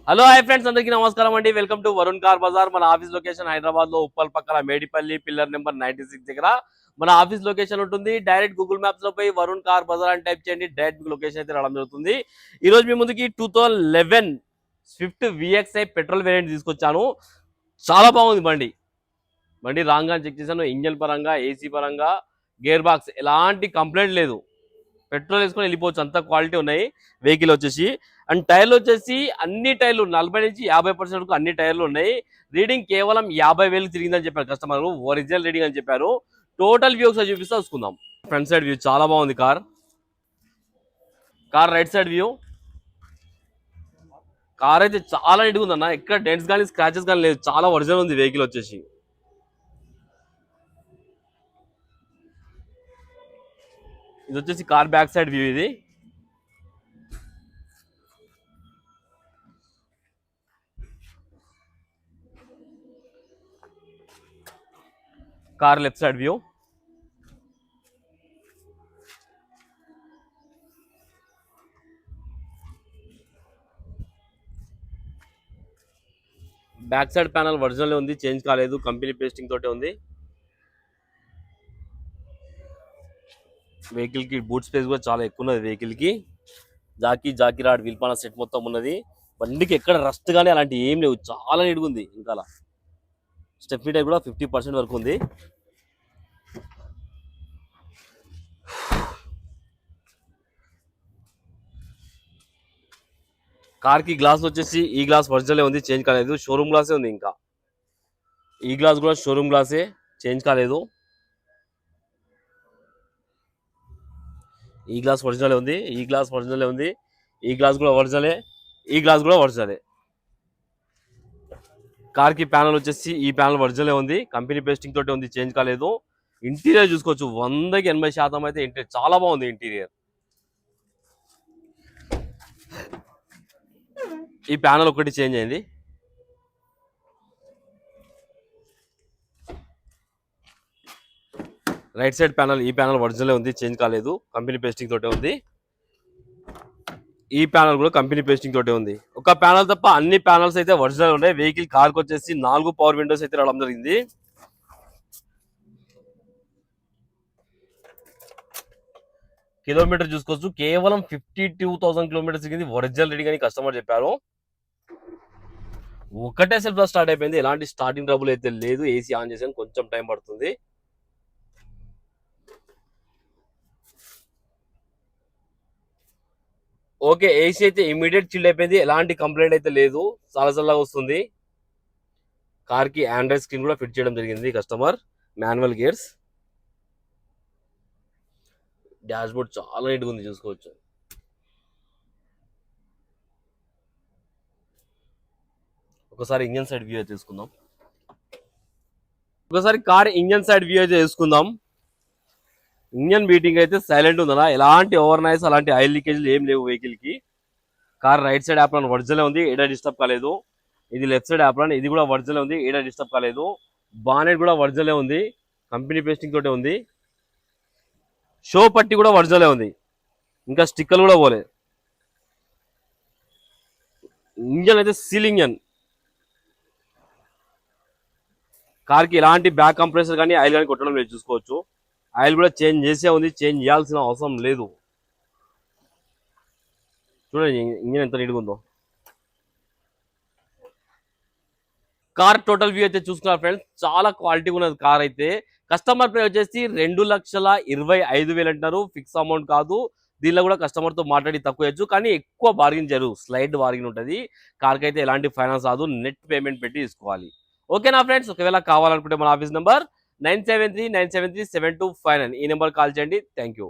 Hello hi friends, అందరికీ నమస్కారం అండి. Welcome to Varun car Bazaar. మన ఆఫీస్ లొకేషన్ హైదరాబాద్ లో ఉప్పల్ పక్కన మేడిపల్లి పిల్లర్ నెంబర్ 96 దగ్గర మన ఆఫీస్ లొకేషన్ ఉంటుంది. డైరెక్ట్ గూగుల్ మ్యాప్స్ లో పోయి వరుణ్ కార్ బజార్ అని టైప్ చేయండి, డైరెక్ట్ లొకేషన్ అయితే రావడం జరుగుతుంది. ఈ రోజు మీ ముందుకి 2011 స్విఫ్ట్ విఎక్స్ఐ పెట్రోల్ వేరియంట్ తీసుకొచ్చాను. చాలా బాగుంది బండి. బండి రాంగ్ అని చెక్ చేశాను. ఇంజన్ పరంగా, ఏసీ పరంగా, గేర్ బాక్స్ ఎలాంటి కంప్లైంట్ లేదు. పెట్రోల్ వేసుకొని వెళ్ళిపోవచ్చు, అంత క్వాలిటీ ఉన్నాయి వెహికల్ వచ్చేసి. అండ్ టైర్లు వచ్చేసి అన్ని టైర్లు 40 నుంచి 50% వరకు అన్ని టైర్లు ఉన్నాయి. రీడింగ్ కేవలం 50,000 తిరిగిందని చెప్పారు కస్టమర్. ఒరిజినల్ రీడింగ్ అని చెప్పారు. టోటల్ వ్యూ ఒకసారి చూపిస్తా చూసుకుందాం. ఫ్రంట్ సైడ్ వ్యూ చాలా బాగుంది. Car right side view. Car అయితే చాలా నీట్గా ఉందన్న, ఎక్కడ డెంట్స్ కానీ స్క్రాచెస్ కానీ లేదు. చాలా ఒరిజినల్ ఉంది వెహికల్ వచ్చేసి. ఇది వచ్చేసి కార్ బ్యాక్ సైడ్ వ్యూ. ఇది car left side view. Back side panel original ఉంది, చేంజ్ కాలేదు, కంపెనీ పేస్టింగ్ తోటే ఉంది. వెహికల్ కి బూట్ స్పేస్ కూడా చాలా ఎక్కువ ఉన్నది. వెహికల్ కి జాకీ రాడ్ విల్పాన సెట్ మొత్తం ఉన్నది. బండికి ఎక్కడ రస్ట్ కానీ అలాంటి ఏం లేవు, చాలా నీట్గా ఉంది. ఇంకా స్టెప్నీ టైప్ కూడా 50% వరకు ఉంది. కార్ కి గ్లాస్ వచ్చేసి ఈ గ్లాస్ ఒరిజినల్ ఉంది, చేంజ్ కాలేదు. షోరూమ్ గ్లాసే ఉంది. ఇంకా ఈ గ్లాస్ కూడా షోరూమ్ గ్లాసే, చేంజ్ కాలేదు. ఈ గ్లాస్ ఒరిజినల్ ఉంది, ఈ గ్లాస్ ఒరిజినల్ ఉంది, ఈ గ్లాస్ కూడా ఒరిజినలే, ఈ గ్లాస్ కూడా ఒరిజినలే. కార్ కి ప్యానల్ వచ్చేసి ఈ ప్యానల్ ఒరిజినలే ఉంది, కంపెనీ పేస్టింగ్ తోటి ఉంది, చేంజ్ కాలేదు. ఇంటీరియర్ చూసుకోవచ్చు, 100కి 80% అయితే ఇంటీరియర్ చాలా బాగుంది. ఇంటీరియర్ ఈ ప్యానల్ ఒకటి చేంజ్ అయింది. రైట్ సైడ్ ప్యానల్, ఈ ప్యానల్ ఒరిజినల్ ఉంది, చేంజ్ కాలేదు, కంపెనీ పేస్టింగ్ తోటే ఉంది. ఈ ప్యానల్ కూడా కంపెనీ పేస్టింగ్ తోటే ఉంది. ఒక ప్యానల్ తప్ప అన్ని ప్యానల్స్ అయితే ఒరిజినల్ ఉన్నాయి. వెహికల్ కార్కి వచ్చేసి 4 పవర్ విండోస్ అయితే రావడం జరిగింది. కిలోమీటర్ చూసుకోవచ్చు, కేవలం 52,000 కిలోమీటర్స్ దిగింది. ఒరిజినల్ రీడింగ్ అని కస్టమర్ చెప్పారు. ఒకటే సెల్ఫ్ లో స్టార్ట్ అయిపోయింది, ఎలాంటి స్టార్టింగ్ ట్రబుల్ అయితే లేదు. ఏసీ ఆన్ చేసాను, కొంచెం టైం పడుతుంది. ఓకే, ఏసీ అయితే ఇమీడియట్ చిల్డ్ అయిపోయింది, ఎలాంటి కంప్లైంట్ అయితే లేదు. చాలా చల్లగా వస్తుంది. కార్ కి ఆండ్రాయిడ్ స్క్రీన్ కూడా ఫిట్ చేయడం జరిగింది customer. Manual gears. Dash board చాలా నీట్గా ఉంది, చూసుకోవచ్చు. ఒకసారి ఇంజన్ సైడ్ వ్యూ అయితే తీసుకుందాం. ఒకసారి కార్ ఇంజన్ సైడ్ వ్యూ అయితే తీసుకుందాం. ఇంజన్ బీటింగ్ అయితే సైలెంట్ ఉందనా, ఎలాంటి ఓవర్ నాయిస్ అలాంటి ఆయిల్ లీకేజ్ ఏం లేవు వెహికల్ కి. కార్ రైట్ సైడ్ యాప్లాన్ ఒరిజినల్ ఉంది, ఏడా డిస్టర్బ్ కాలేదు. ఇది లెఫ్ట్ సైడ్ యాప్లాన్, ఇది కూడా ఒరిజినల్ ఉంది, ఏడా డిస్టర్బ్ కాలేదు. బానెట్ కూడా ఒరిజినల్ ఉంది, కంపెనీ పేస్టింగ్ తోటే ఉంది. షో పట్టి కూడా ఒరిజినల్ ఉంది, ఇంకా స్టిక్కర్ కూడా పోలేదు. ఇంజన్ అయితే సీల్ ఇంజన్. కార్కి ఎలాంటి బ్యాక్ కంప్రెసర్ కానీ ఆయిల్ కానీ కొట్టడం లేదు, చూసుకోవచ్చు. ఆయిల్ కూడా చేంజ్ చేసే ఉంది, చేంజ్ చేయాల్సిన అవసరం లేదు. చూడండి ఇంజన్ ఎంత నీట్గా ఉందో. కార్ టోటల్ వ్యూ అయితే చూసుకున్నారు ఫ్రెండ్స్, చాలా క్వాలిటీ ఉన్నది కార్ అయితే. కస్టమర్ ప్రైస్ వచ్చేసి 2,25,000 అంటారు, ఫిక్స్ అమౌంట్ కాదు. దీనిలో కూడా కస్టమర్ తో మాట్లాడి తక్కువ చేయొచ్చు, కానీ ఎక్కువ బార్గింగ్ చేయరు, స్లైడ్ బార్గింగ్ ఉంటుంది. కార్కి అయితే ఎలాంటి ఫైనాన్స్ రాదు, నెట్ పేమెంట్ పెట్టి తీసుకోవాలి. ఓకేనా ఫ్రెండ్స్? ఒకవేళ కావాలనుకుంటే మన ఆఫీస్ నెంబర్ 973-973-7259, ఈ నెంబర్ కాల్ చేయండి. Thank you.